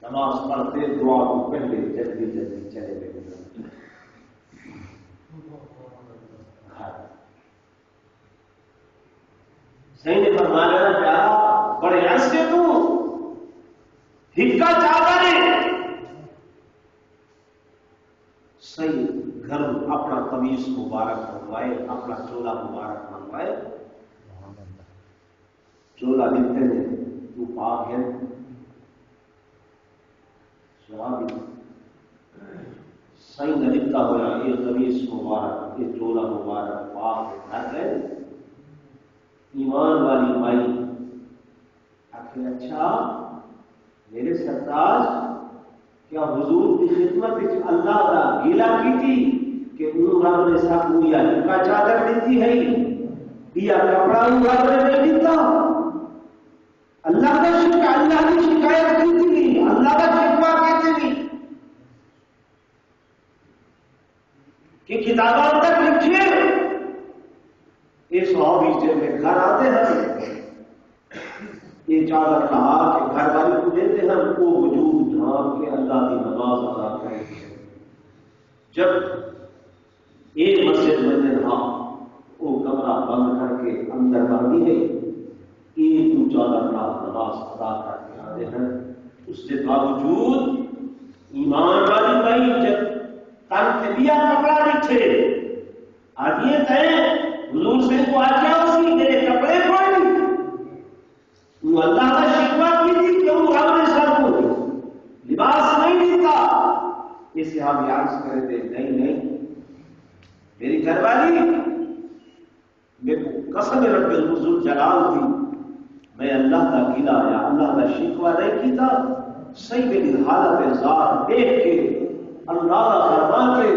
نماز پڑھتے دعا کو پہلے جلدی جلدی چلے گئے صحیح نے فرمایا پیارا بڑے عرصے تو ہکا چاہتا ہے صحیح گھر اپنا قمیص مبارک منگوائے، اپنا چولا مبارک منگوائے، چولا لکھتے ہیں تو پاک ہے صحابی صحیح نہ لکھتا ہوا یہ قمیص مبارک یہ چولا مبارک پاک ہے ایمان والی مائی آخر اچھا میرے سرتاج کیا حضور کی خدمت اللہ کا گیلا کی تھی کہ ان رب نے سب یا ہلکا چادر دیتی ہے یا کپڑا ان رب نے نہیں دیتا اللہ کا اللہ کی شکایت کی تھی اللہ کا شکوا کہتے تھی کہ کتابوں تک لکھیے یہ صحابی جب میں گھر آتے ہیں یہ چادر کہا کہ گھر والے کو دیتے ہیں وہ وجود ڈھانپ کے اللہ کی نماز ادا کرتے ہیں جب ایک مسجد میں رہا وہ کمرہ بند کر کے اندر بندی ہے ایک تو چادر کا نماز ادا کر کے آتے ہیں اس کے باوجود ایمان والی بھائی جب تن کے لیا کپڑا نہیں تھے آج یہ کہیں حضور سے کو آ کیا اسی میرے کپڑے پھوڑ وہ اللہ کا شکوا کی تھی کہ وہ رب نے سب کو لباس نہیں دیتا اسے ہم یاد کرے تھے نہیں میری گھر والی میرے کو قسم رب العزت جلال تھی میں اللہ کا گلا یا اللہ کا شکوا نہیں کیتا صحیح میری حالت ذات دیکھ کے اللہ کا فرما کے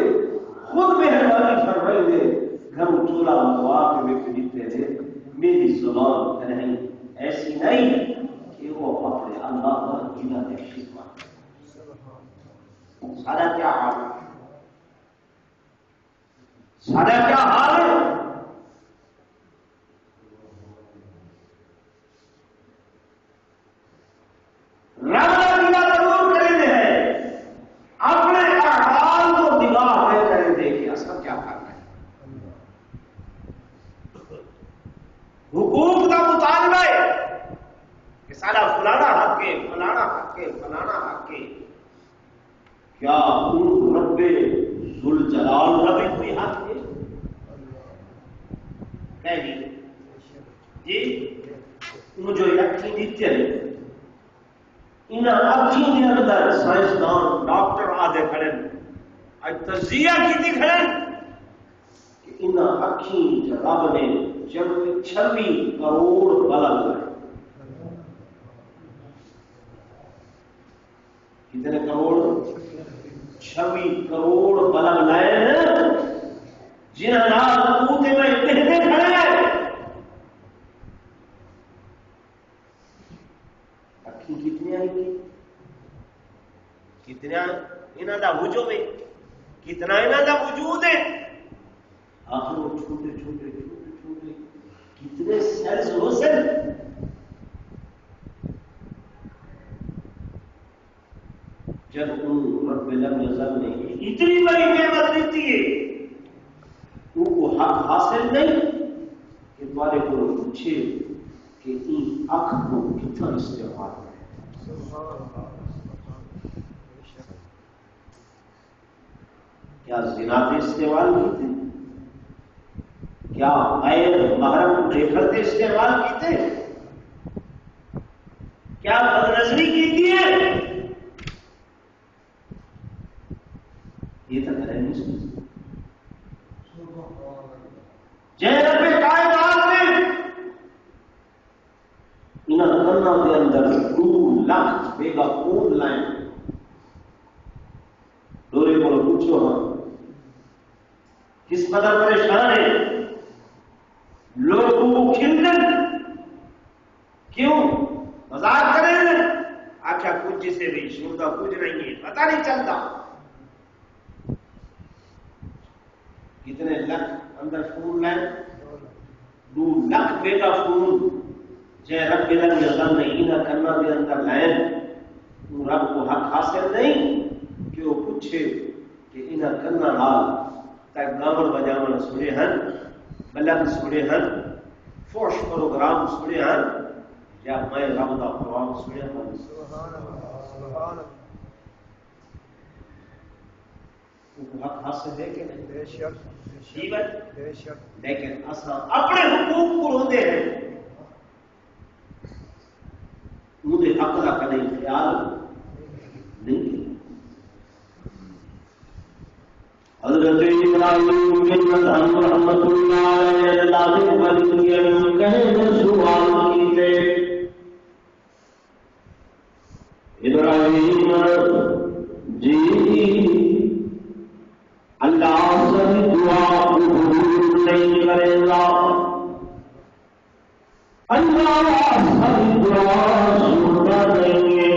خود مہربانی فرمائے دے گھر چولا دعا کے میں خریدتے تھے میری زبان نہیں ایسی نہیں کہ وہ اپنے اللہ کا گلا کا شکوا سارا کیا حال ہے سارا کیا حال ہے کیا رب ذوالجلال رب کوئی حق ہے جی مجھے اکھی دیتے ہیں ان اکھی کے اندر سائنسدان ڈاکٹر آدھے کھڑے آج تجزیہ کی کھڑے کہ ان اکھی رب نے 26 کروڑ بلب لائے کتنے کروڑ 26 کروڑ بلب لائے ہیں جنہیں نام کوتے میں کہنے کھڑے ہیں اکھی کتنی آئی تھی کتنا انہوں دا وجود ہے کتنا انہوں دا وجود ہے آخر وہ چھوٹے چھوٹے چھوٹے چھوٹے کتنے سیلز ہو سکتے جب ان رب لم یزل نے اتنی بڑی نعمت دیتی ہے ان کو حق حاصل نہیں کہ تمہارے کو پوچھے کہ ان اکھ کو کتنا استعمال ہے کیا زنا کے استعمال کیتے کیا غیر محرم دیکھتے استعمال کیتے کیا بدنظری کی ہے یہ تو کریں نہیں سکتے جے رب کائنات میں انہاں کرنا دے اندر 2 لاکھ بیگا خون لائیں دورے کو پوچھو ہاں کس قدر پریشان ہے لوگوں کو کھلن کیوں مذاق کریں آخیا کچھ جسے بھی شردہ کچھ نہیں ہے پتہ نہیں چلتا کتنے لکھ اندر خون لائیں 2 لاکھ بیٹا خون جے رب لم یزل نہیں نہ کرنا دے اندر لائیں رب کو حق حاصل نہیں کہ وہ پوچھے کہ انہاں کنا حال تک گاون بجاون سنے ہیں، ملک سنے ہیں، فوش پروگرام سنے ہیں، یا میں رب دا قرآن سنے ہیں؟ سبحان اللہ سبحان اللہ، ان کو حق حاصل ہے کہ نہیں؟ بے شک بے شک، لیکن اساں اپنے حقوق کو روندے ہیں، مجھے حق کا کبھی خیال نہیں۔ حضرت ابراہیم بن ادہم رحمۃ اللہ علیہ لازم ولی کہے سوال کیتے ابراہیم جی اللہ سے دعا قبول نہیں کرے گا، اللہ سے دعا سنتا نہیں ہے۔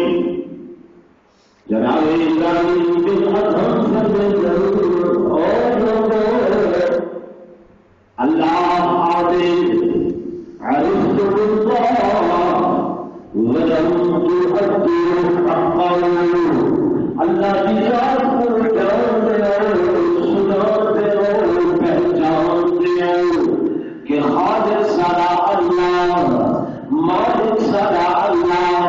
جناب ابراہیم بن ادہم سے ضرور اللہ عادل عرفت بالله ولم تؤدي حقه، اللہ کی ذات کو جانتے ہو، سناتے ہو، پہچانتے ہو کہ خالق سارا اللہ، مالک سارا اللہ،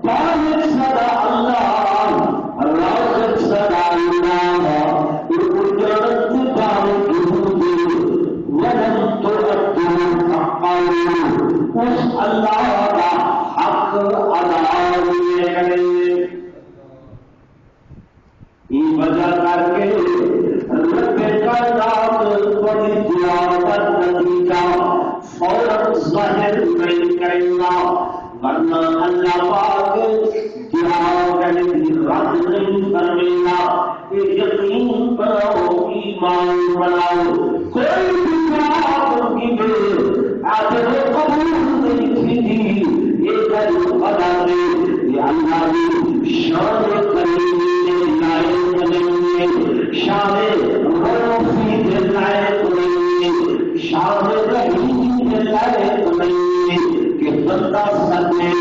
خالق سارا اللہ، رازق سارا اللہ، اس اللہ کا حق ادا کریں، یہ وجہ کر کے رب کائنات بڑی دعا کا نتیجہ فوراً ظاہر نہیں کرے گا، ورنہ اللہ پاک دعا کرنے کی رد نہیں کرے گا۔ یقین بناؤ، ایمان بناؤ، کوئی بھی دعا کی آخر قبول نہیں تھی، یہ دل بنا دے یہ اللہ کی شان کریمی کے لائق نہیں ہے، شان غروفی کے لائق نہیں ہے، شان رحیم کے لائق نہیں ہے کہ بندہ سکے،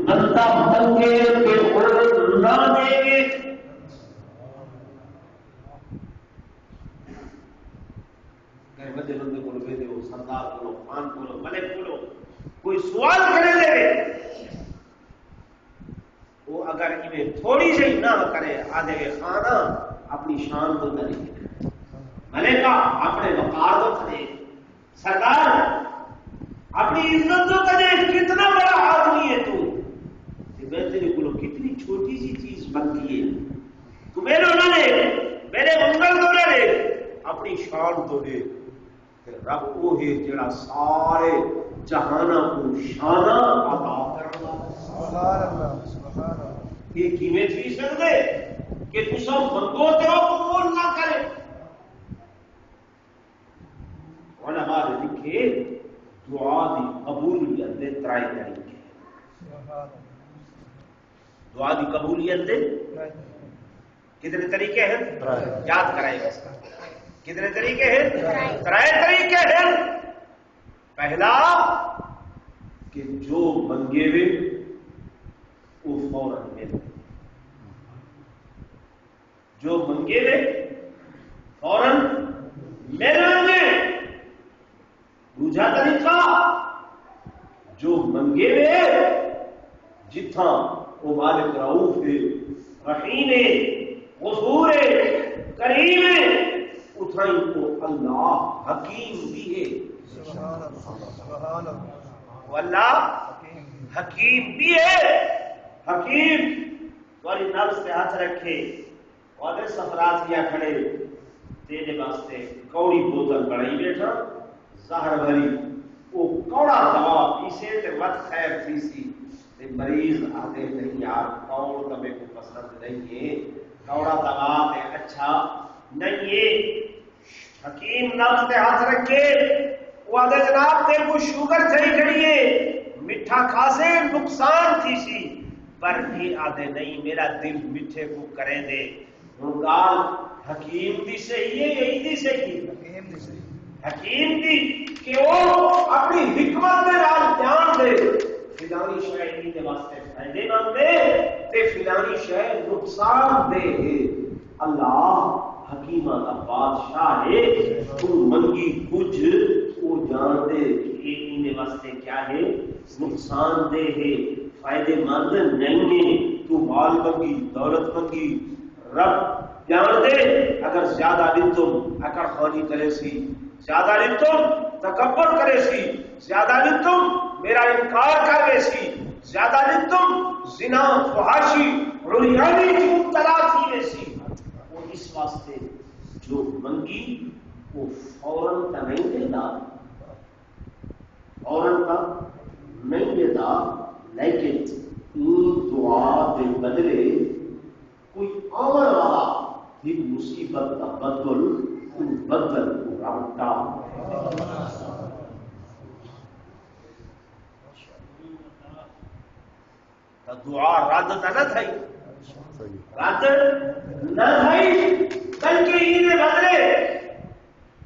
بندہ بنگے کے خود نہ دے گے۔ سردار بولو، خان بولو، ملک بولو، کوئی سوال کرے دے وہ اگر انہیں تھوڑی سی نہ کرے آدھے خانہ اپنی شان کو کرے، ملکہ اپنے وقار کو کرے، سردار اپنی عزت کو کرے، کتنا بڑا آدمی ہے تو میں تیرے کو کتنی چھوٹی سی چیز بنتی ہے، تو میرے نہ لے، میرے منگل تو نہ لے، اپنی شان تو دے۔ رب وہ ہے جڑا سارے جہانا کو شانہ عطا کرنا۔ سبحان اللہ سبحان اللہ، یہ کیویں تھی سکدے کہ تساں منگو تے او قبول نہ کرے؟ علماء نے لکھے دعا دی قبولیت دے ترائے طریقے، دعا دی قبولیت دے کتنے طریقے ہیں؟ یاد کرائے گا، کتنے طریقے ہیں؟ ترائے طریقے ہیں۔ پہلا کہ جو منگے ہوئے وہ فوراً ملے، جو منگے ہوئے فوراً ملیں گے۔ دوسرا طریقہ جو منگے ہوئے جتھا وہ مالک رؤوف ہے، رحیم ہے، غفور ہے، کریم ہے، اتھائی کو اللہ حکیم بھی ہے۔ سبحان اللہ، وہ اللہ حکیم بھی ہے۔ حکیم تمہاری نفس سے ہاتھ رکھے اور سفرات کیا کھڑے تیرے واسطے کوڑی بوتل بڑھائی بیٹھا زہر بھری، وہ کوڑا دوا پیسے تے مت خیر پیسی تے مریض آتے نہیں یار کوڑ تمہیں کو پسند نہیں ہے، کوڑا دوا تے اچھا نہیں ہے۔ حکیم نفس سے ہاتھ رکھے، وہ آدھے جناب تیرے کو شوگر چڑھی کھڑی ہے، میٹھا کھاسے نقصان تھی سی، پر یہ آدھے نہیں میرا دل میٹھے کو کریں دے۔ گال حکیم دی صحیح ہے، یہی دی صحیح ہے، حکیم دی کہ وہ اپنی حکمت میں رال جان دے، فلانی شاعری کے واسطے فائدے مند دے تے فلانی جانی شے نقصان دہ ہے. اللہ حکیمہ کا بادشاہ ہے. تو منگی کچھ وہ جانتے کہ ان واسطے کیا ہے نقصان دہ ہے فائدے مند نہیں ہے. تو مال منگی دولت منگی رب جان دے اگر زیادہ دن تم اکڑ خانی کرے سی زیادہ دن تم تکبر کرے سی زیادہ دن تم میرا انکار کرے سی زیادہ دن تم زنا فحاشی عریانی کی مبتلا تھی سی. وہ اس واسطے جو منگی وہ فوراً کا نہیں دیتا فوراً کا نہیں دیتا لیکن دعا کے بدلے کوئی عمل والا پھر مصیبت کا بدل رابطہ دعا رد نہ تھئی رد نہ تھئی بلکہ یہ بدلے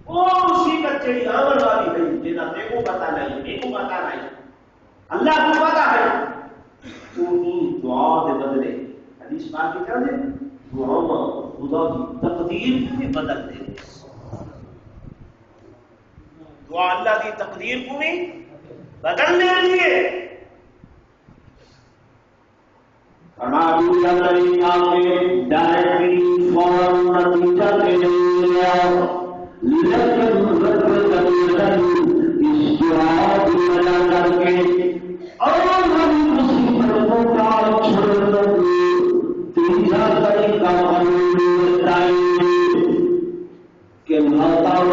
وہ مصیبت جڑی عمل والی ہے جنا تے کو پتہ نہیں میرے کو پتہ نہیں اللہ کو پتہ ہے تو دعا دے بدلے حدیث پاک کی کہتے ہیں دعا خدا کی تقدیر کو بھی بدل دے. دعا اللہ کی تقدیر کو بھی بدلنے لیے طریقہ میں ڈائریکٹلی فوراً نتیجہ کے لیے لیکن اشتراک بنا کر کے اور ہم مصیبتوں کا چھوڑنے تیسرا طریقہ بتائیں کہ مطلب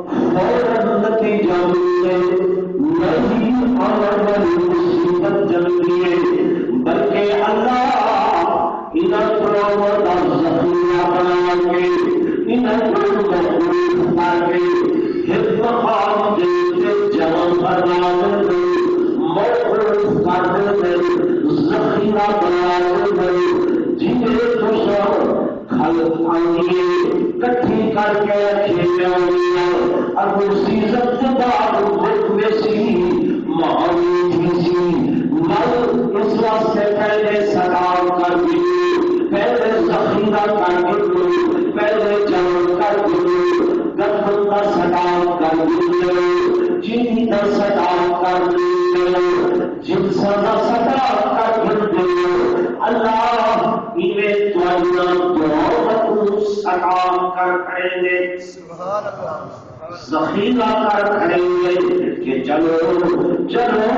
فوراً نتیجہ ملے نہیں اور مصیبت جلتی ہے بلکہ اللہ انہیں پروت اور ذخیرہ بنا کے انہیں محفوظ بنا کے حفظ خام جیسے جمع کرنا دے محفوظ کر دے ذخیرہ بنا دے جنہیں تو سب خلق آئیے کٹھی کر کے رکھے ہوئے اور اسی سب بعد خود میں سی معاوی تھی سی مر اس واسطے پہلے سلام کر دیے پہلے ذخیرہ کر دیے پہلے جمع کر دیے گردن کا سلام کر دیے چینی کا سلام کر دیے جنسا کا سلام کر دیے اللہ انہیں دعا سلام کر کریں گے ذخیرہ کر کریں گے کہ چلو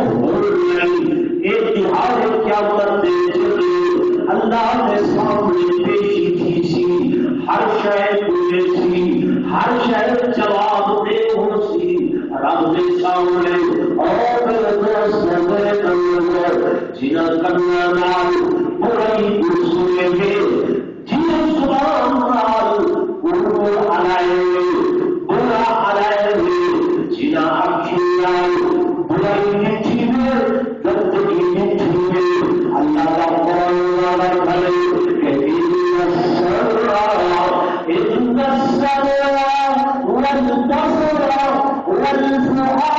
بھول نہیں ایک دہاڑ کیا کرتے چلے اللہ نے سامنے پیشی تھی سی ہر شے پوچھے سی ہر شے جواب دے ہو سی رب کے سامنے اور دوست میرے جنہ کرنا نال برائی سنے گے جنہیں زبان نال امور علائے برا علائے جنہ اکھیاں برائی مٹھی میں گندگی مٹھی میں اللہ کا قرآن والا بھلے کہ ان السر والبصر والفؤاد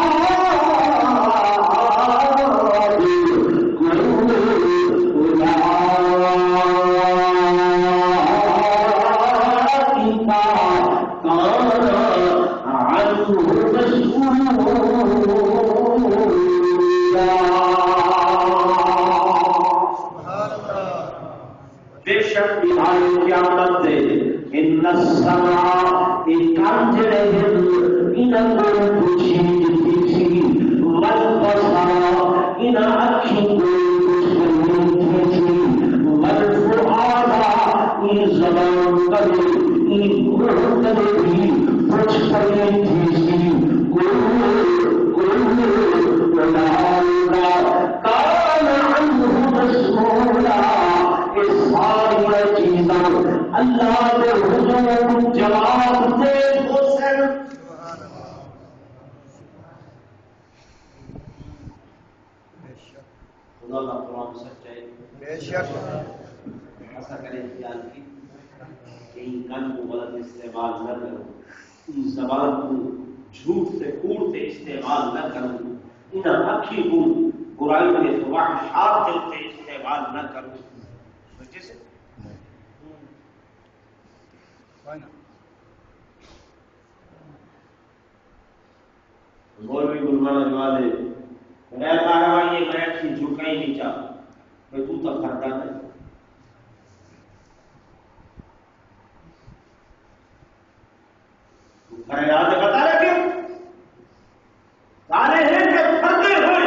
زبان کو جھوٹ سے کوڑ سے استعمال نہ کروں ان آنکھی کو برائی کے فواحشات سے استعمال نہ کروں جیسے مولوی گلمانا جواب دے غیر کاروائی میں اچھی جھکا ہی نہیں چاہتا میں تو تک کرتا نہیں کرے یاد بتا رہے کیوں سارے ہیں کہ پردے ہوئے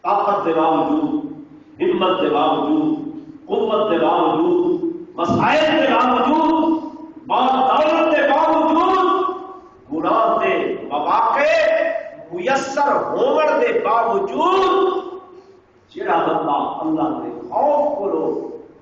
طاقت کے باوجود ہمت کے باوجود قوت کے باوجود مسائل کے باوجود دولت کے باوجود گناہ کے مواقع میسر ہون کے باوجود جڑا بندہ اللہ کے خوف کرو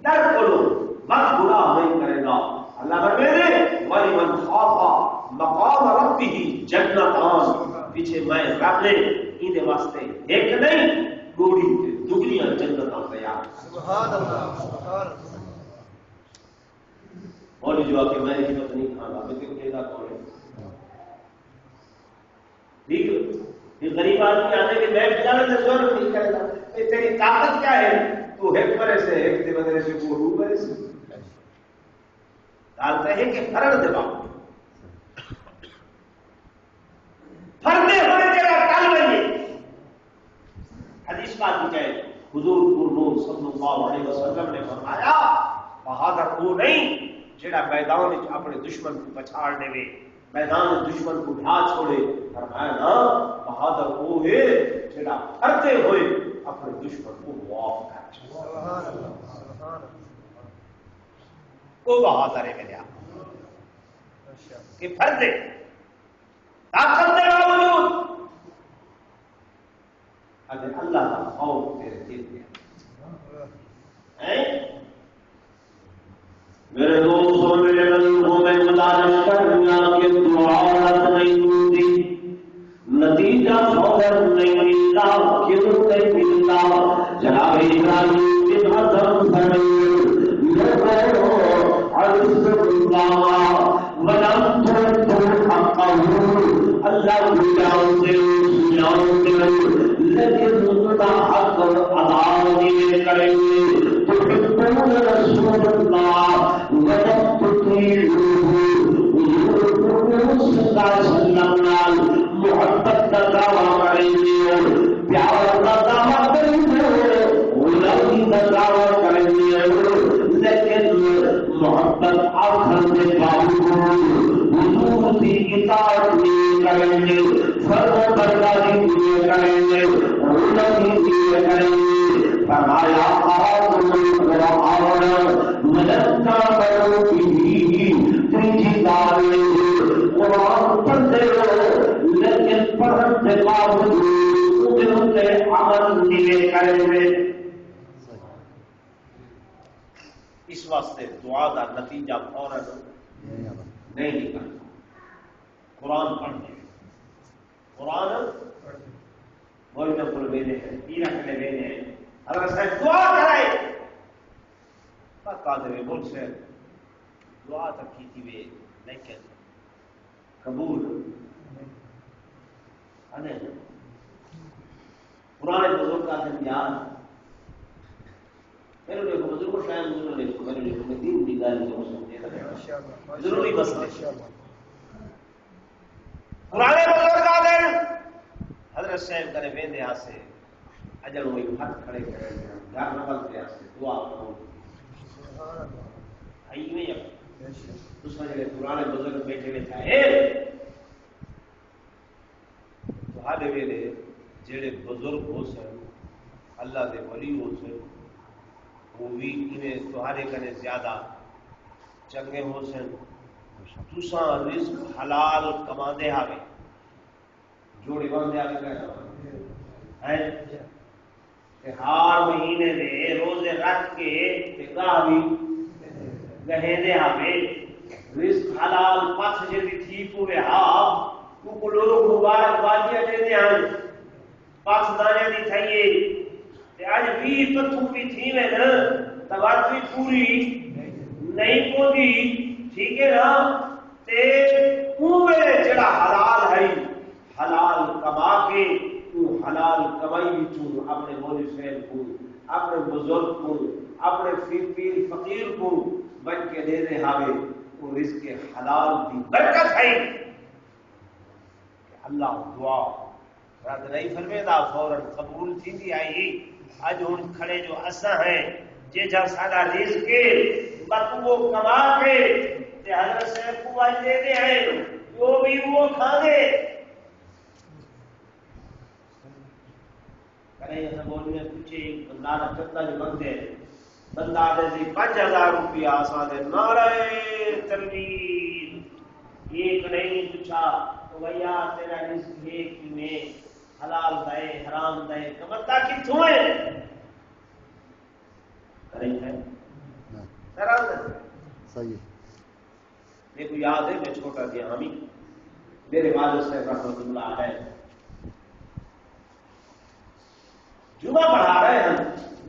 ڈر کرو بد گناہ نہیں کرے گا اللہ فرمائے ولی من خاف مقام ربہ جنتان پیچھے میں رب نے ان واسطے ایک نہیں گوڑی دگنیاں جنتاں تیار سبحان اللہ سبحان اللہ اور جو کہ میں ہمت نہیں کھانا میں کیوں کہتا کون ہے ٹھیک یہ غریب آدمی آنے کے میں بچانے سے زور نہیں کرے گا تیری طاقت کیا ہے تو ایک مرے سے ایک دے بدلے سے کو رو مرے سے ڈالتے ہیں کہ فرد دے باپ فردے ہوئے تیرا ٹال رہی حدیث بات کی جائے حضور قربون صلی اللہ علیہ وسلم نے فرمایا بہادر وہ نہیں جڑا میدان اپنے دشمن کو پچھاڑ دے وے میدان دشمن کو ڈھا چھوڑے فرمایا نا بہادر وہ ہے جڑا پھرتے ہوئے اپنے دشمن کو معاف کر سبحان اللہ سبحان اللہ وہ بہادر ہے میرے کہ پھرتے طاقت کے باوجود اگر اللہ کا خوف تیرے دل میں میرے دوستوں میرے بزرگوں میں گزارش کرنا کہ دعات نہیں ہوتی نتیجہ فوراً نہیں ملتا کیوں نہیں ملتا جناب ابراہیم کے حضرت اللہ جانتے لیکن کا حق ادا نہیں کریں گے تو رسول اللہ محبت کا دعویٰ کریں گے پیار کا دعویٰ کریں گے غلامی کا دعویٰ کریں گے لیکن محبت آخر کے باوجود حضور کی اطاعت نہیں کریں گے فرما برداری نہیں کریں گے غلامی نہیں کریں گے فرمایا مدد کرو کی تیجی دار قرآن پڑھتے ہو لیکن پڑھنے کے باوجود عمل نہیں کریں گے اس واسطے دعا کا نتیجہ فوراً نہیں نکلتا قرآن پڑھنے قرآن مولانا پر ویلے ہیں پیرا کے ویلے ہیں اگر صاحب دعا کرائے قادر ملک سے دعا تک کی تھی وے لیکن قبول پرانے بزرگ کا دن یاد میرے دیکھو بزرگ کو شاید بزرگ دیکھو میرے دیکھو میں دین کی گالی کو سمجھے ضروری بس پرانے بزرگ کا دن حضرت صاحب کرے ویندے ہاں سے اجل ہوئی ہاتھ کھڑے کرے گھر نکلتے ہاں سے دعا کرو آئی میں اس میں جگہ پرانے بزرگ بیٹھے ہوئے تھے تھوڑے ویلے جڑے بزرگ ہو سن اللہ دے ولی ہو سن وہ بھی انہیں تھوڑے کنے زیادہ چنگے ہو سن تساں رزق حلال کماندے آوے جوڑی باندھے آوے کہنا کہ ہر مہینے دے روزے رکھ کے گاہ بھی گہنے آوے رزق حلال پچھ جی تھی پورے ہاں کو لوگ مبارک بادیاں دینے ہیں پچھ دانے دی تھائیے تے آج بھی پتھو بھی تھی میں نا توات بھی پوری نہیں کو دی ٹھیک ہے نا تے اوے جڑا حلال ہے حلال کما کے تو حلال کمائی وچوں اپنے مولوی صاحب کو اپنے بزرگ کو اپنے پیر فقیر کو بن کے دے دے ہاوے وہ رزق حلال دی برکت ہے اللہ دعا رد نہیں فرمیدا فوراً قبول تھی آئی اج ہن کھڑے جو اساں ہیں جے جا ساڈا رزق بس وہ کما کے تے حضرت صاحب کو اج دے دے ہیں وہ بھی وہ کھا گے کرے اساں بولنے پوچھے بندہ چتا جو بندے بندہ دے 5000 روپیہ اساں دے نعرہ تکبیر ایک نہیں پوچھا تو بھیا تیرا رزق ہے کہ میں حلال دے حرام دے کمتا کتھوں ہے کرے ہے حرام صحیح میرے کو یاد ہے میں چھوٹا تھا ہمیں میرے والد صاحب رحمۃ اللہ علیہ جمعہ پڑھا رہے ہیں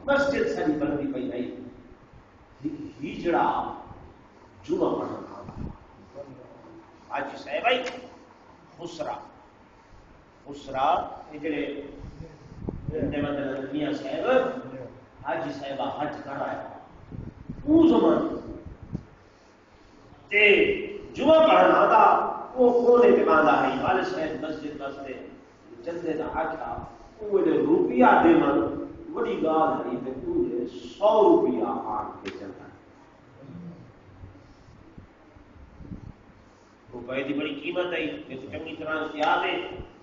مسجد ساری بندی پئی نہیں ہجڑا جمعہ پڑھا حاجی صاحب بھائی خسرا جڑے میاں صاحب حاجی صاحبہ حج کر رہا ہے وہ زمان تے جمعہ پڑھنا تھا وہ کونے پہ باندھا ہے والد صاحب مسجد واسطے چندے دا آکھا وہ روپیہ دے من بڑی گال ہے تے پورے 100 روپیہ آن کے چلتا ہے روپے کی بڑی قیمت ہے میں تو چنگی طرح یاد ہے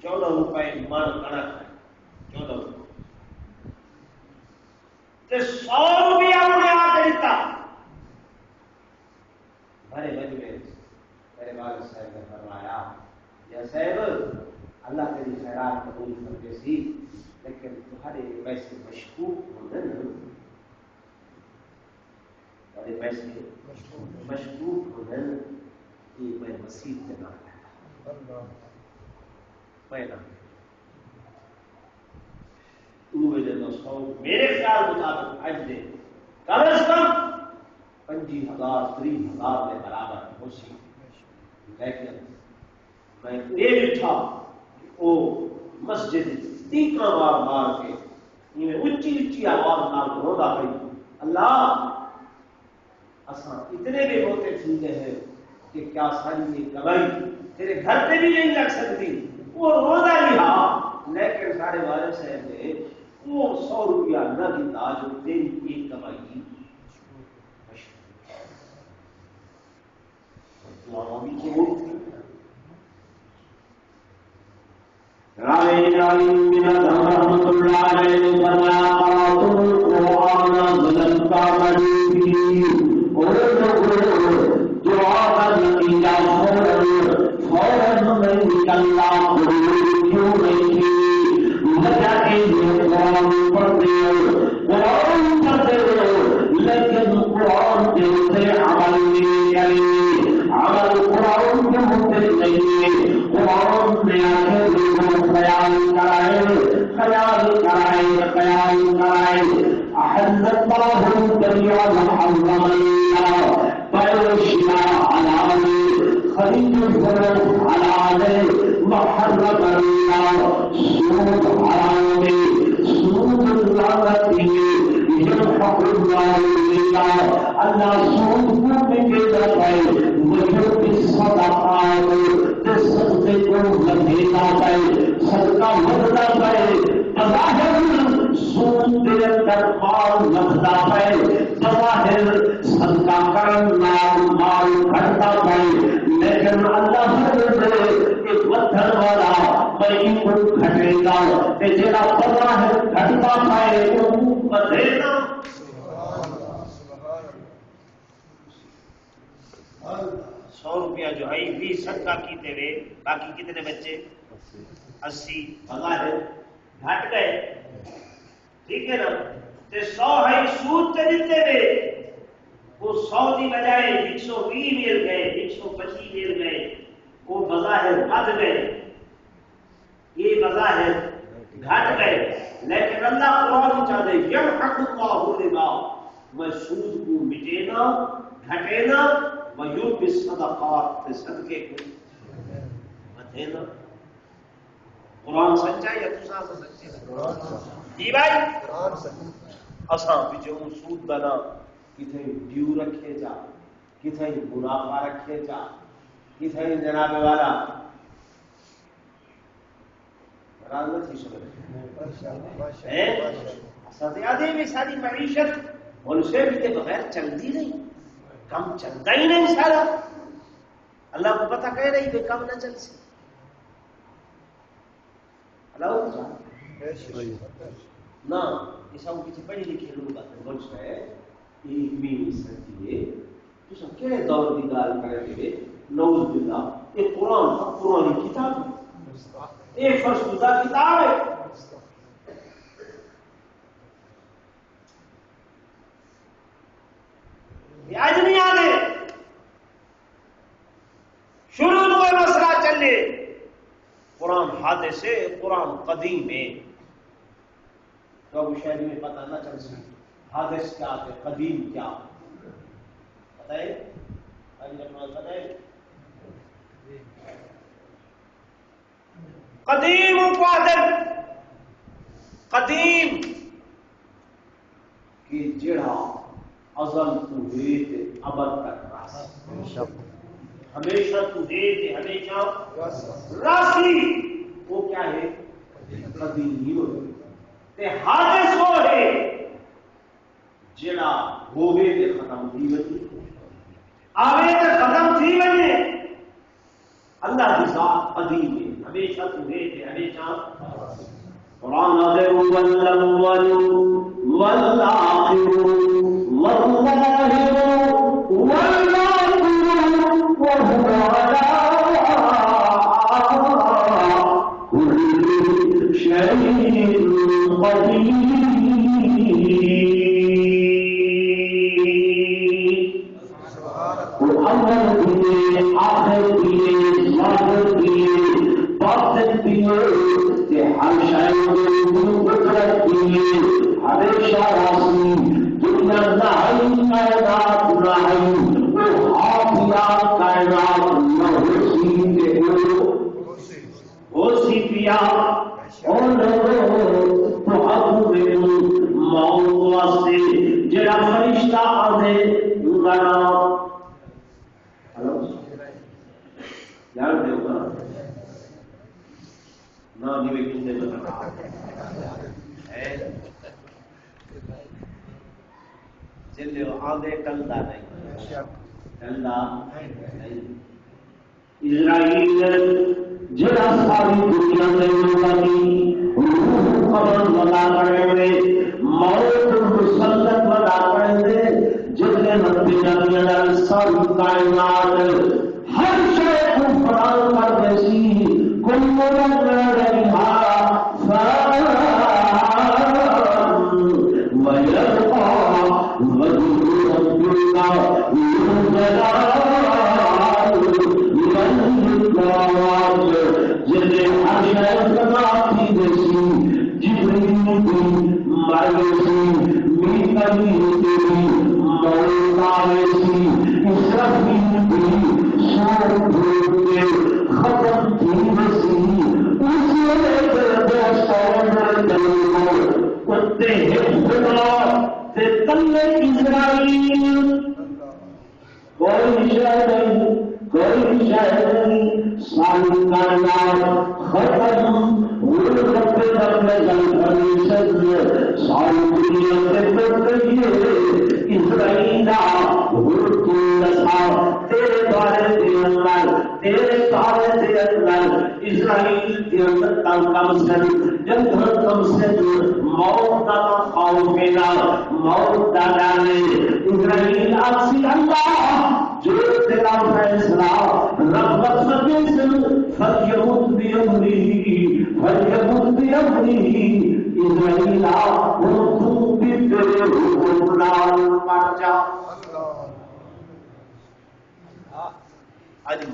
14 روپے من کنک ہے 14 روپے تے 100 روپیہ انہیں آ کے دیتا بڑے مجمع میرے والد صاحب نے فرمایا یا صاحب اللہ تیری خیرات قبول کرتے سی لیکن تمہارے پیسے مشکوک ہوتے نا تمہارے پیسے مشکوک ہوتے نا یہ میں مسیح کے نام میں نام میرے خیال مطابق آج دے کم از کم 25,000 30,000 کے برابر ہو سی لیکن میں یہ بٹھا وہ مسجد تیکرا بار مار کے اچھی اچھی آواز نال رودا پئی اللہ اساں اتنے بھی ہوتے تھی ہیں کہ کیا ساری یہ کمائی تیرے گھر پہ بھی نہیں لگ سکتی وہ روزہ لیا لیکن سارے والد صاحب نے وہ 100 روپیہ نہ دیتا جو تیری ایک کمائی باقی کتنے بچے 80 بظاہر گھٹ گئے ٹھیک ہے نا 100 ہے سود تے دیتے ہوئے وہ 100 کی بجائے 120 مل گئے 125 مل گئے وہ بظاہر بد گئے یہ بظاہر گھٹ گئے لیکن اللہ قرآن چاہتے یمحق اللہ الربا میں سود کو مٹینا گھٹینا ویربی الصدقات صدقے کو مدینا قرآن سچا ہے یا تساں سچے جی بھائی قرآن سچ اساں پچھوں سود بنا کتھے ڈیو رکھے جا کتھے منافع رکھے جا کتھے جناب والا راز نہیں سمجھ ساتھی بھی ساری معیشت ان سے بھی کے بغیر چلتی نہیں کم چلتا ہی نہیں سارا اللہ کو پتہ کہہ رہی کہ کم نہ چل سی اللہ نہ ایسا کسی پڑھی لکھی لوگ بچ ہے ایک بھی سکتی ہے تو سب کہڑے دور کی گال کریں گے نوز باللہ ایک قرآن کا پرانی کتاب ہے ایک فرشتہ کتاب ہے یہ آج نہیں آنے شروع کوئی مسئلہ چلے قرآن حادث ہے قرآن قدیم ہے تو اب شہر میں پتہ نہ چل سکے حادث کیا ہے قدیم کیا پتہ ہے پتہ ہے قدیم قادر قدیم کی جڑا ازل تو ہے تے ابد تک راس ہمیشہ تو ہے تے ہمیشہ راسی وہ کیا ہے قدیم تے حادث وہ ہے جڑا ہوے تے ختم تھی وجے آوے تے ختم تھی وجے اللہ کی ذات قدیم ہے ہمیشہ تو ہے تے ہمیشہ قرآن ہے والاول والآخر والظاہر والباطن وهو على كل شيء قدير اول دیے آخر دیے ظاہر دیے باطن دیے کہ ہر شاید قدرت دیے ہمیشہ راسی دنیا نائی کائنات نائی وہ حافظات کائنات نوسی کے اسی پیا اور تو ابو موت واسطے جڑا فرشتہ آدھے گنا یار دیو نا نہ جی کسی بتا جلدی آدھے ٹلتا نہیں ٹلتا نہیں اسرائیل جڑا ساری دنیا میں بنی قبر بنا کرے موت مسلط بنا کرے جتنے نبی نبی سب کائنات ہر شے کو فراہم کر دیسی کوئی مدد نہ رہا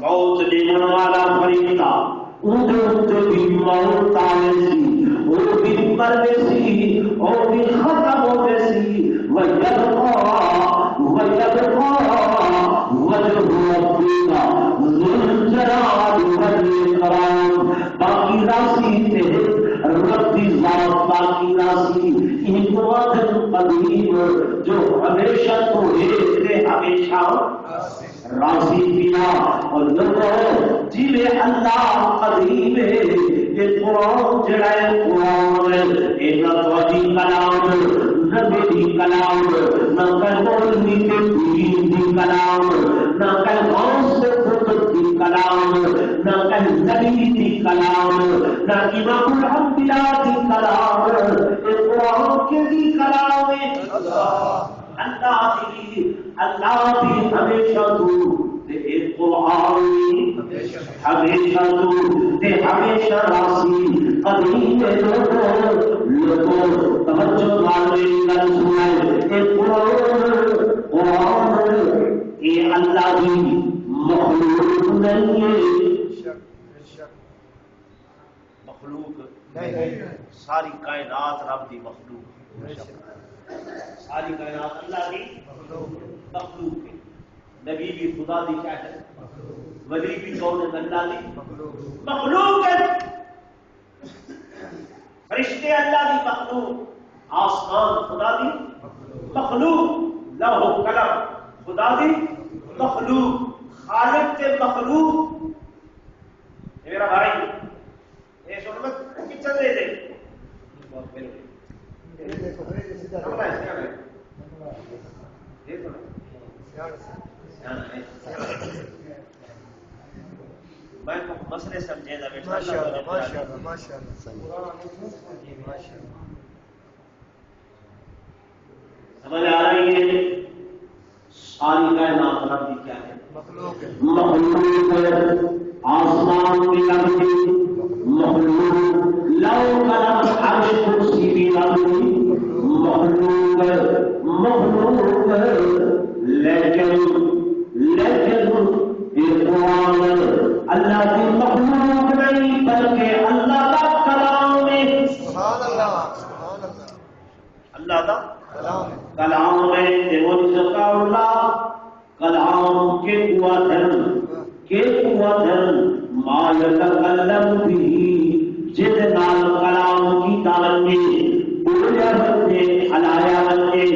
موت دینے والا فرشتہ بھی موت آنے وہ بھی مرنے سی اور بھی ختم ہونے سی باقی راسی ایک وعدہ قدیم جو ہمیشہ تو ہے ہمیشہ راضی کیا اور لوگوں جی اللہ قدیم ہے یہ قرآن جڑا ہے قرآن ایک نبی کلام نہ میری کلام نہ کلمولی کے دین دی کلام نہ کلموں سے خود دی کلام نہ نبی دی کلام نہ امام الانبیاء دی کلام یہ قرآن کے دی کلام ہے اللہ دی ہمیشہ تو ایک قرآن ہمیشہ تو ہمیشہ راضی قدیم لوگوں توجہ مارے گل سنائے ایک قرآن یہ اللہ کی مخلوق نہیں ہے مخلوق ساری کائنات رب دی مخلوق ساری کائنات اللہ کی مخلوق ہے نبی بھی خدا دی کیا ہے ولی بھی کون ہے اللہ دی مخلوق ہے فرشتے اللہ دی مخلوق آسمان خدا دی مخلوق لوح و قلم خدا دی مخلوق خالق کے مخلوق میرا بھائی یہ سن مت کچن دے دے میں مسئلے سمجھے گا بیٹا سمجھ آ رہی ہے ساری کائنات رب کی کیا ہے مخلوق آسمان کی لمبی مخلوق لو قلم عرش کرسی بھی لمبی مخلوق لیکن یہ قرآن اللہ کی مخلوق نہیں بلکہ اللہ کا کلام ہے اللہ کا کلام ہے کلام کے قوتن ما یتکلم بھی جد نال کلام کی تعلیم بولیا بندے ہلایا بندے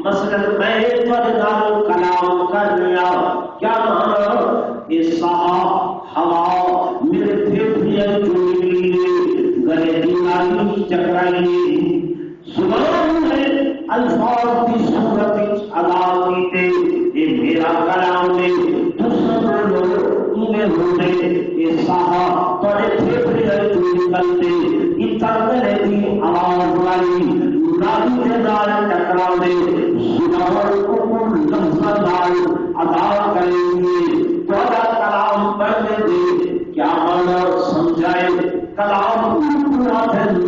مثلا میں پر نال کلام کر لیا کیا مانا اس ہوا میرے پھیپھڑیاں جو نکلی گلے کی نالی چکرائی زبان ہے الفاظ کی صورت ادا کیتے یہ میرا کلام ہے دوسرے لوگ انہیں ہوتے یہ سہا بڑے پھیپھڑیاں جو نکلتے اتنے کی آواز والی نالی کے دار ٹکرا دے زبان کو لفظ دار ادا کریں گے تھوڑا کلام پڑھنے دے کیا مانا سمجھائے کلام پورا دن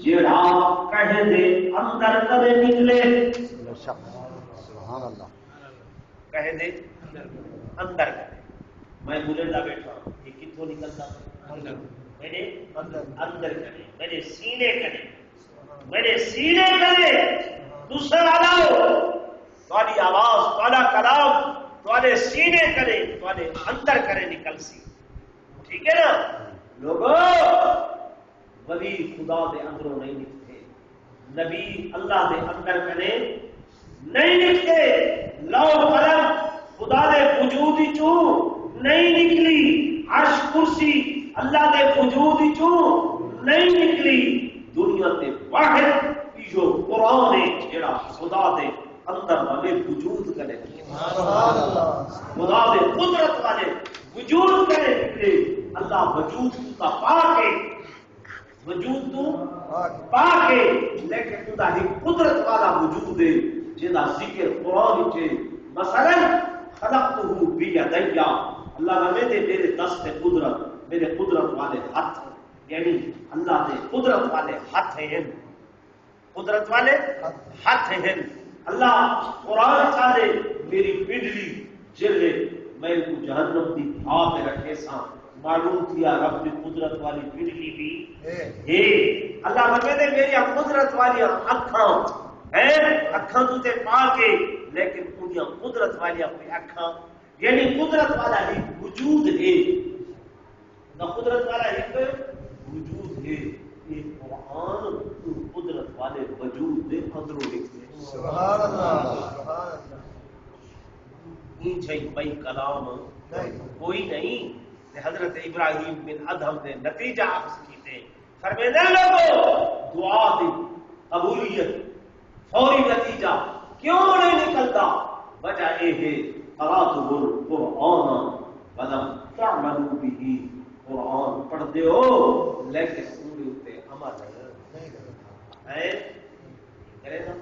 جڑا کہہ دے اندر کرے نکلے سبحان اللہ کہہ دے اندر کرے میں بلندہ بیٹھا یہ کتوں نکلتا میرے اندر کرے میرے سینے کرے میرے سینے کرے دوسرا لاؤ تھوڑی آواز تھوڑا کلام تھوڑے سینے کرے تھوڑے اندر کرے نکل سی ٹھیک ہے نا لوگوں ولی خدا دے اندروں نہیں نکلتے نبی اللہ دے اندر کرے نہیں نکلتے لو قلم خدا دے وجود چوں نہیں نکلی عرش کرسی اللہ دے وجود چوں نہیں نکلی دنیا تے واحد جو قرآن ہے جڑا خدا دے اندر والے وجود کرے خدا دے قدرت والے وجود کرے نکلے اللہ وجود کا پاک ہے وجود تو پاک ہے لیکن خدا ہی قدرت والا وجود ہے جدا ذکر قرآن کے مثلا خلقتہ بیدیا اللہ نے میرے دست قدرت میرے قدرت والے ہاتھ یعنی اللہ نے قدرت والے ہاتھ ہیں قدرت والے ہاتھ ہیں اللہ قرآن چاہے میری پنڈلی جلے میں کو جہنم کی بھاپ رکھے سا معلوم کیا رب کی قدرت والی پنڈلی بھی ہے اللہ نے میری قدرت والی اکھاں ہیں اکھاں تو تے پا کے لیکن انہاں قدرت والی کوئی اکھاں یعنی قدرت والا ہی وجود ہے نہ قدرت والا ایک وجود ہے یہ قرآن قدرت والے وجود دے اندروں لکھتے ہیں. سبحان اللہ سبحان اللہ. نیچے بھائی کلام کوئی نہیں. حضرت ابراہیم بن ادہم نے نتیجہ اخذ کیتے فرمینے لوگو دعا دی قبولیت فوری نتیجہ کیوں نہیں نکلتا؟ وجہ یہ ہے قرأتم القرآن ولم تعملوا به. قرآن پڑھتے ہو لیکن ان کے اوپر عمل نہیں کرے گا.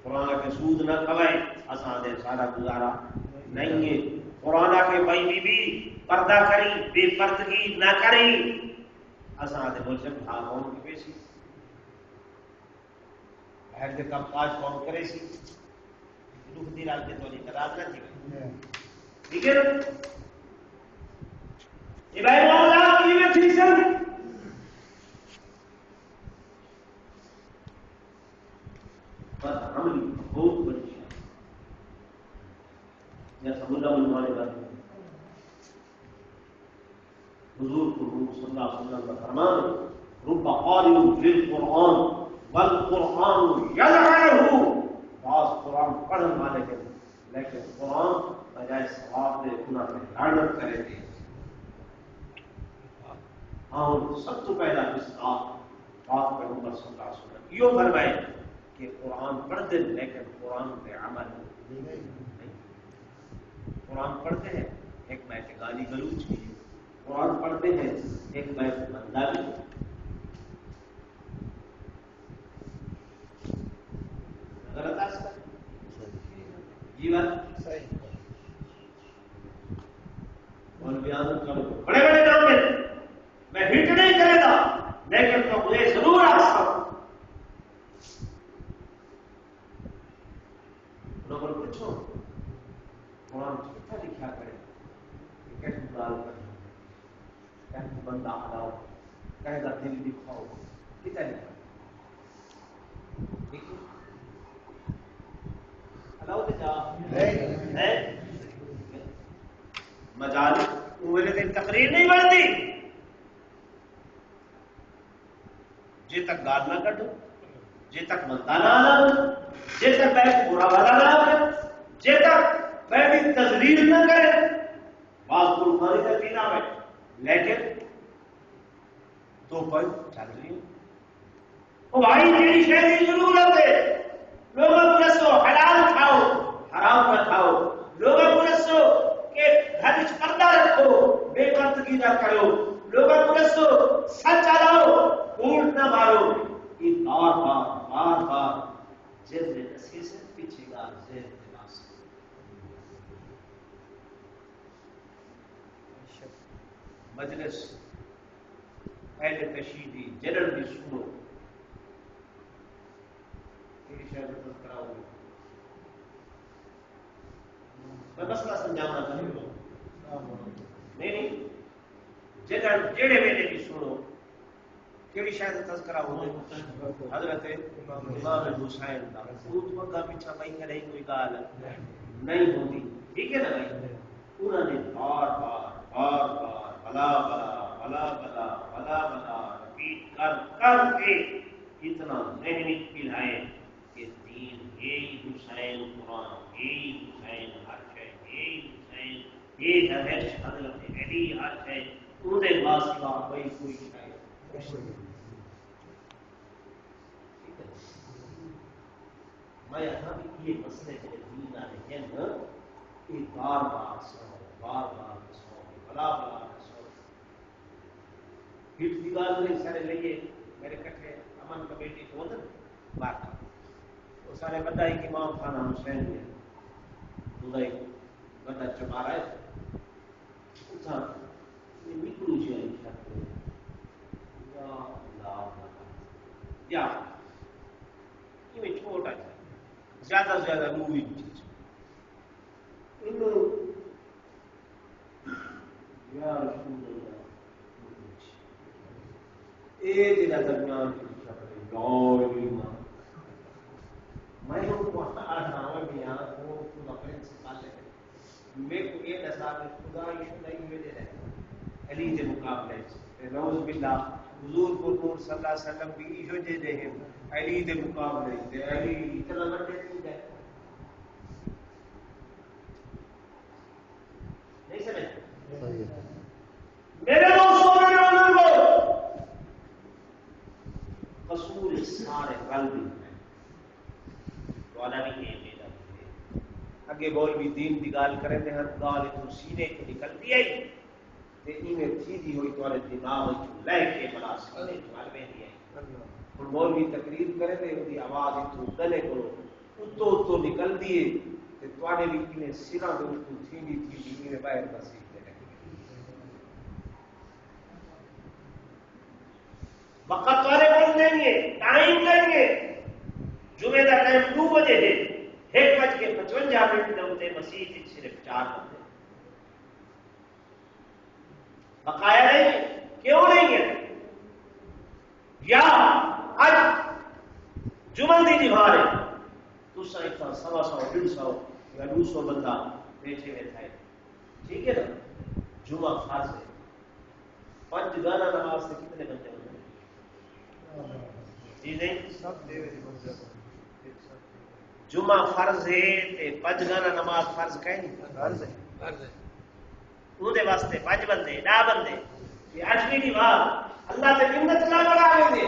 قرآن کے سود نہ کھوائیں اساں دے سارا گزارا نہیں ہے. قرآن کے بھائی بی بی پردہ کری بے پردگی نہ کری اساں دے بول سے بھا کون کی پیشی بہر کے کم کاج کون کرے سی دکھ دی رات کے تو نہیں کرا نہ تھی. ٹھیک ہے ابراہیم اللہ کی میں تھی سن پر عملی بہت بڑی یا سمجھا علماء نے بات حضور صلی اللہ علیہ وسلم کا فرمان رب قارئ للقرآن والقرآن یلعنہ. بعض قرآن پڑھنے والے ہیں لیکن قرآن بجائے ثواب دے گناہ میں لعنت کرے گے. اور سب تو پہلا اس بات پیغمبر صلی اللہ علیہ وسلم یہ فرمائے کہ قرآن پڑھتے لیکن قرآن پہ عمل نہیں. قرآن پڑھتے ہیں ایک بیت گالی گلوچ کی ہے. قرآن پڑھتے ہیں ایک بیت بندہ بھی. غلط ہے جی بات صحیح. اور بیان کرو بڑے بڑے نام میں ہٹ نہیں کرے گا لیکن تو مجھے ضرور آسا لوگوں کو پوچھو قرآن کتنا لکھا کرے کیسے ڈال کر کیسے بندہ ہلاؤ کہے گا دل دکھاؤ کتنا لکھا ہلاؤ تو جا مجال میرے دن تقریر نہیں بنتی جی تک گال نہ کٹو جی تک بندہ نہ آنا جی تک بیٹھ برا والا نہ کرے جی تک بیٹھی تجلیل نہ کرے بعض قربانی کا پینا ہے لیکن تو پر چل رہی وہ بھائی تیری شہری کی ضرورت ہے. لوگوں کو رسو حلال کھاؤ حرام نہ کھاؤ. لوگوں کو رسو کہ گھر وچ پردہ رکھو بے پردگی نہ کرو. لوگوں کو رسو سچ چلاؤ جھوٹ نہ مارو. یہ بار بار بار بار جیل میں نسی سے پیچھے گا جیل کے پاس مجلس پہلے تشہیدی جنرل بھی سنو کراؤ میں مسئلہ سمجھانا چاہتا ہوں نہیں جڑے ویلے بھی سنو کیڑی شاید تذکرہ ہوتے حضرت امام حسین کا خود مگا پیچھا بھائی کرے کوئی گال نہیں ہوتی. ٹھیک ہے نا بھائی انہوں نے بار بار بار بار بلا بلا بلا بلا بلا بلا رپیٹ کر کر کے اتنا ذہنی پلائے کہ دین یہی حسین قرآن یہی حسین ہر ہے یہی حسین یہ ہے حضرت علی ہر ہے انہیں واسطہ بھائی کوئی میں یہاں بھی یہ مسئلے کے دین آنے ہیں کہ بار بار سو بلا بلا سو ہٹ کی گال نہیں سارے لئیے میرے کٹھے امن کمیٹی کو بات وہ سارے بندہ ہی کہ امام خانہ حسین نے خدائی بندہ چپا رہا ہے اچھا یہ نکلو چاہیے یا اللہ یا یہ چھوٹا ہے زیادہ سے زیادہ لوی چیز یا رسول اللہ اے دل درمیان کی شکل میں ان کو آڑھاؤں میں یہاں وہ اپنے سے پالے میں کو یہ نصاب خدا ایشو نہیں ہوئے دے رہے علی کے مقابلے سے نعوذ باللہ حضور کو نور صلی اللہ علیہ وسلم بھی ایشو دے دے ہیں علی دے مقابلے دے علی اتنا بڑے نہیں ہے نہیں سمجھ میرے دوستوں میرے بزرگوں قصور سارے قلبی والا نہیں ہے میرا اگے بول بھی دین دی گال کریں دے ہر گال تو سینے کو نکلتی ہے تے ایویں تھی ہوئی تو دماغ وچ لے کے بلا سینے گال میں دی ہے ہن مولوی تقریر کرے تے اودی آواز تو گلے کو تو نکل دی ہے تے تواڈے بھی ایویں سرا دے تو تھی میرے باہر بسی وقت والے بول دیں گے ٹائم دیں گے جمعے کا ٹائم 2 بجے ہے 1:55 ہوتے مسیح صرف 4 بندے بقایا نہیں ہے کیوں نہیں ہے یا آج جمعہ دی نبھار ہے تو سائتا 100 150 یا 200 بندہ بیٹھے بیٹھا ہے ٹھیک ہے نا جمعہ فرض ہے 5 گانا نماز سے کتنے بندے ہوتے ہیں جی نہیں جمعہ فرض ہے تے 5 گانا نماز فرض کہیں فرض ہے وہ دے واسطے 5 بندے 10 بندے یہ 8ویں دی بات اللہ تے منت نہ بڑھا لیں گے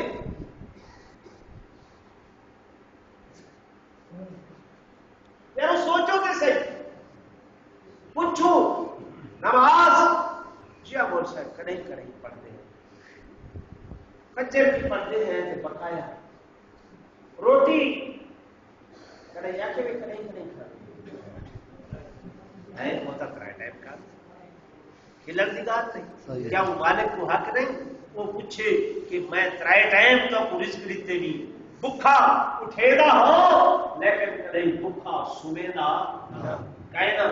یار سوچو تے صحیح پوچھو نماز جیا بول صاحب کہیں کریں پڑھتے ہیں کچر کی پڑھتے ہیں تے بقایا روٹی کریں یا کہ بھی کریں کھاتے ہے ہوتا کرائے ٹائم کا کھلن دی بات نہیں کیا وہ مالک کو حق نہیں وہ پوچھے کہ میں ترائے ٹائم تو کو رزق دیتے نہیں بھوکا اٹھے گا ہو لیکن کدی بھوکا سوے گا کہے نا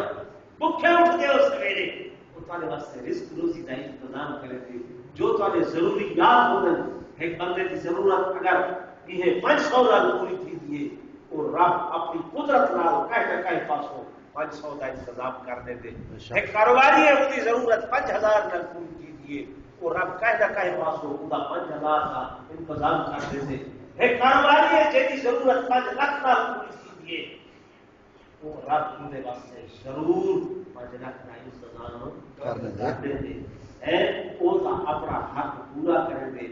بھوکے اٹھتے ہو سویرے وہ تمہارے واسطے رزق روزی کا انتظام کرے تھے جو تمہارے ضروریات ہوتے ایک بندے کی ضرورت اگر یہ 500 پوری تھی دیے اور رب اپنی قدرت نال کہہ پاسوں 500 کا انتظام کر دیتے ایک کاروباری ہے اس کی ضرورت 5000 نال پوری تھی دیے اور رب کہہ پاسوں خدا 5000 کا انتظام کر دیتے ایک کاروباری ہے جس کی ضرورت 5 لاکھ نال پوری تھی دیے وہ رب پورے واسطے ضرور 5 لاکھ کا انتظام کر دیتے ہے وہ اپنا حق پورا کر دے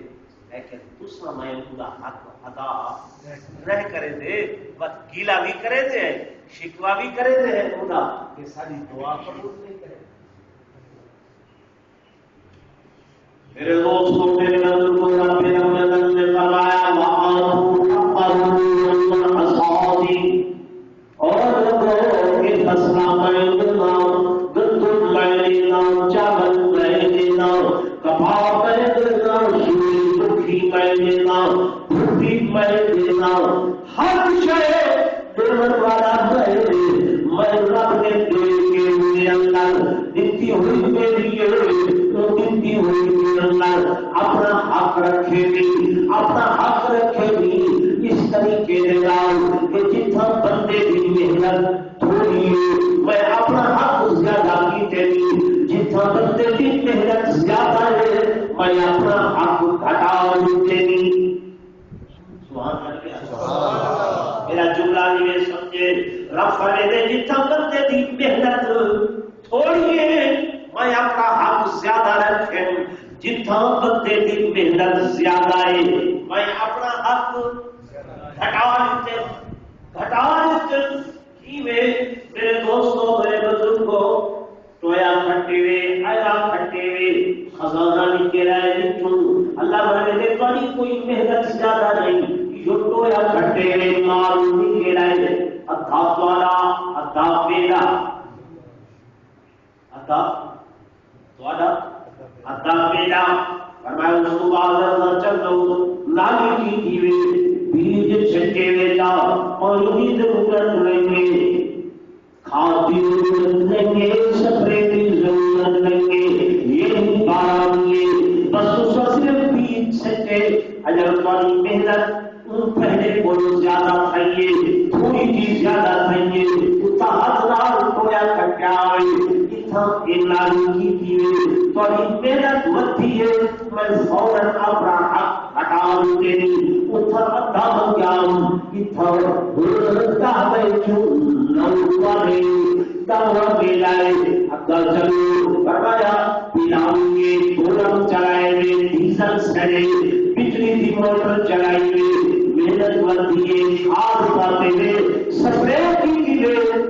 لیکن دوسرا میں خدا حق ادا نہ کرے دے بس گیلا بھی کرے دے شکوا بھی کرے دے خدا کہ ساری دعا قبول نہیں کرے میرے دوستوں میرے نظر کو رب نے فرمایا اور لوگوں کے فصلہ میں دینا گندم میں دینا چاول میں دینا کباب میں دینا میں دینا بھوٹی میں دینا ہر شے دینے والا میں رب نے دے کے میرے اندر دیتی ہوئی میرے لیے دیتی ہوئی میرے اندر اپنا حق رکھے گی اپنا حق رکھے گی اس طریقے سے کہ جتنا بندے کی محنت تھوڑی ہے میں اپنا حق زیادہ کی دینی جتنا بندے کی محنت زیادہ ہے میں اپنا حق گھٹا دینی میرا جملہ نہیں سمجھے رب فرماتے جتنا بندے کی محنت تھوڑی ہے میں اپنا حق زیادہ رکھوں جتنا بندے کی محنت زیادہ ہے میں اپنا حق گھٹا دیتے میرے دوستوں میرے بزرگوں ٹویا کھٹے ہوئے آیا کھٹے ہوئے خزانہ نکل رہا ہے اللہ بڑے بڑی کوئی محنت زیادہ نہیں جو ٹویا کھٹے ہوئے مال نکل رہا ہے ادھا توالا ادھا میرا ادھا توالا ادھا میرا فرمایا اس کو بازار نہ چل دو لالی کی دیوے بیج چھٹے ہوئے جا اور انہیں ضرورت لیں گے کھاتی ضرورت لیں گے سفرے کی ضرورت لیں گے یہ بارانی بس اس صرف بیج چھٹے اگر تمہاری محنت پہلے کوئی زیادہ تھائیے تھوڑی چیز زیادہ تھائیے اتنا ہزار کویا کٹیا ہوئے اتنا لالی کی دیوے تمہاری محنت متی ہے میں فوراً اپنا حق ہٹا لے اتھر ادھا بنیام اتھر دہوے چون نوارے دہوہ ملائے اگر چلو فرمایا پلاؤنگے گولم چلائے میں ڈیزل سڑے بجلی دی موٹر چلائی میں محنت ورزیے کھاد پاتے ہوئے سپرے کی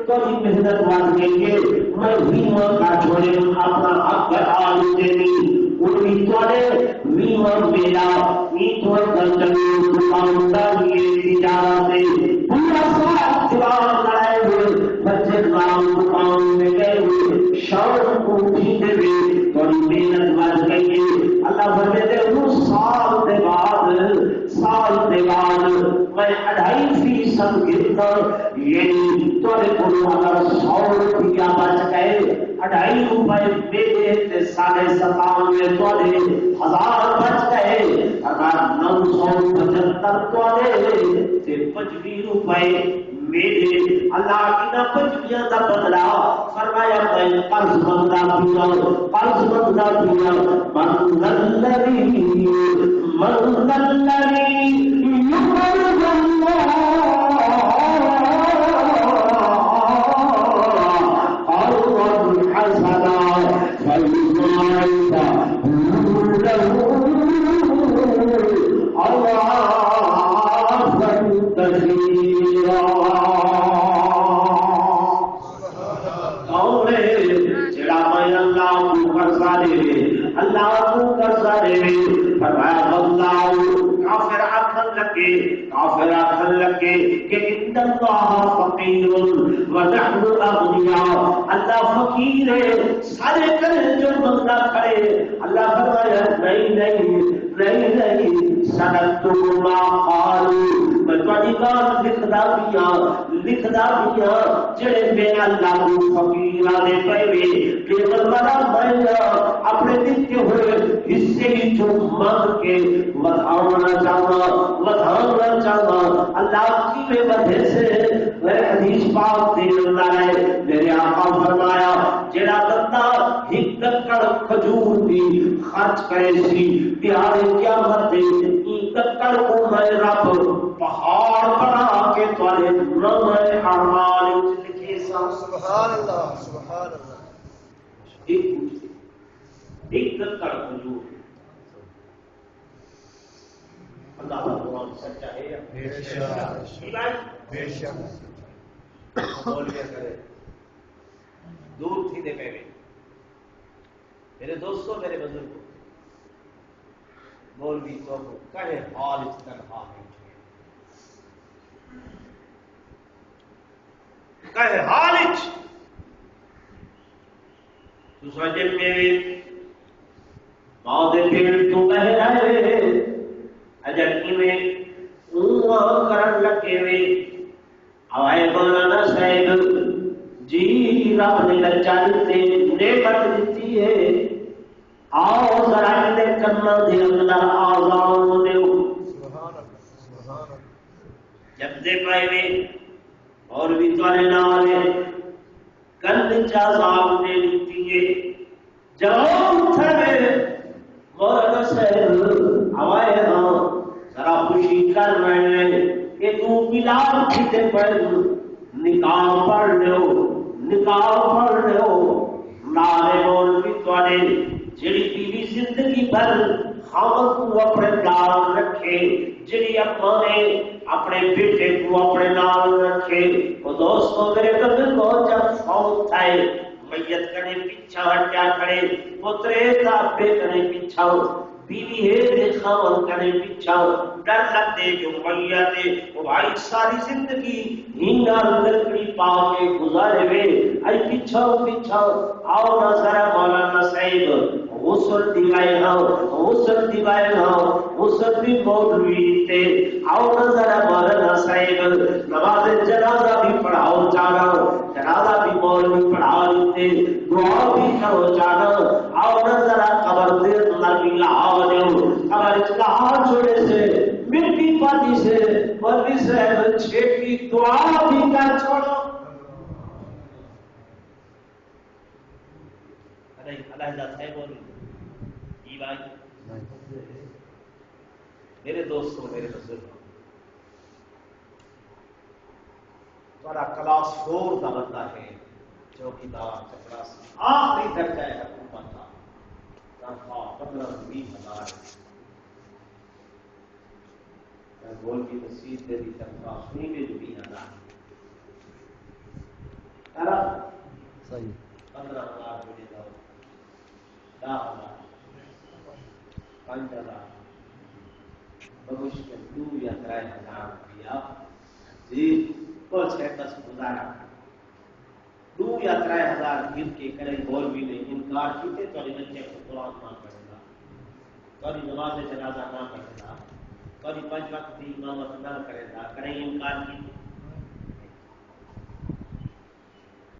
تو محنت مان دیں گے میں ویما کا چھوڑے اپنا حق بتا دینی ان ویما میرا نیتور کنٹرول دکاندار یہ تجارت پورا سارا دیوار لڑائے ہوئے بچے کام دکان میں گئے ہوئے شام کو اٹھتے ہوئے تھوڑی محنت مان گئی ہے اللہ بھرے دے وہ سال کے بعد میں 2.5% گرتا یعنی تھوڑے کو اگر 100 روپیہ بچ گئے 2.5 روپئے میرے 97.5 میں تھوڑے 1000 بچ گئے اگر 975 تھوڑے 25 روپئے میرے اللہ کی نہ 25 کا بدلا فرمایا میں قرض بندہ پیا من الذي يقرض الله قرضا حسنا فيضاعفه له أضعافا كثيرا اللہ کو قرضہ دے فرمایا اللہ کافر آخر لگے کہ ان اللہ فقیر ونحن اغنیاء اللہ فقیر ہے سارے کرے جو بندہ کرے اللہ فرمایا نہیں سنکتب ما قالوا میں تھوڑی بات لکھدا دیا جڑے میں اللہ کو فقیراں دے پے کہ بندہ میں اپنے دیتے ہوئے حصے کی جو مانگ کے بتانا چاہتا اللہ کی بے وجہ سے میں حدیث پاک دے اللہ ہے میرے آقا فرمایا جڑا بندہ ایک ککڑ کھجور دی خرچ کرے سی دیہاڑے قیامت دے ایک ککڑ کو میں رب پہاڑ بنا کے تھوڑے نامے اعمال لکھے سبحان اللہ ایک ککڑ کھجور اللہ کا قرآن سچا ہے بے شک بولیا کرے دور تھی دے پہلے میرے دوستوں میرے بزرگوں مولوی تو کہے حال اس تنہا ہے کہے حال اچ تو سوچے میرے ماؤ پیڑ تو کہہ رہے اجر میں اوہ کرن لگے ہوئے آئے مولانا صاحب جی رب نے لچا دیتے نعمت دیتی ہے آؤ ذرا دے کرنا دے اندر آزان دے جب دے پائے میں اور بھی توانے نالے کل چازاب دے دیتی ہے جواب اٹھے مولانا صاحب آئے ہاں ذرا خوشی کر رہے ہیں کہ تو بلال کھتے پر نکاح پڑھ لو نارے مولوی توانے جڑی بیوی زندگی بھر خاوند کو اپنے نال رکھے جڑی اپنے بیٹے کو اپنے نال رکھے وہ دوستوں میرے قدر کو جب فوت تھائے میت کنے پیچھا ہٹیا کھڑے پترے تابے کنے پیچھا بیوی ہے خاوند کنے پیچھا ڈر لگتے جو میت ہے وہ بھائی ساری زندگی ہینگا لکڑی پا کے گزارے ہوئے اے پیچھا آؤ نہ ذرا مولانا صاحب غسل دیوائے غسل بھی مولوی تھے آؤ نہ ذرا مولانا صاحب نماز جنازہ بھی پڑھاؤ جانا جنازہ بھی مولوی پڑھا لیتے دعا بھی کرو جانا آؤ نہ ذرا قبر دے اندر بھی لہا دو قبر لہا چھوڑے سے مٹی پانی سے مولوی صاحب چھیٹی دعا بھی کر چھوڑو علیحدہ صاحب بولی جی بھائی میرے دوستوں، میرے بزرگوں، تھوڑا کلاس 4 کا بندہ ہے، چوکیدار، چپراسی، آخری درجہ ہے حکومت کا، تنخواہ 15-20 ہزار، گول کی تصویر دے دی، تنخواہ سنی میں جو 20,000 صحیح 15,000 ملے گا، 10,000، 5,000، بمشکل 2 یا 3 ہزار روپیہ جی کچھ ہے بس گزارا 2 یا 3 ہزار گر کے کرے بول بھی نہیں انکار کیتے تو بچے کو قرآن نہ پڑھے گا، کبھی نماز جنازہ نہ پڑھے گا، کبھی 5 وقت کی امامت نہ کرے گا، کریں انکار کی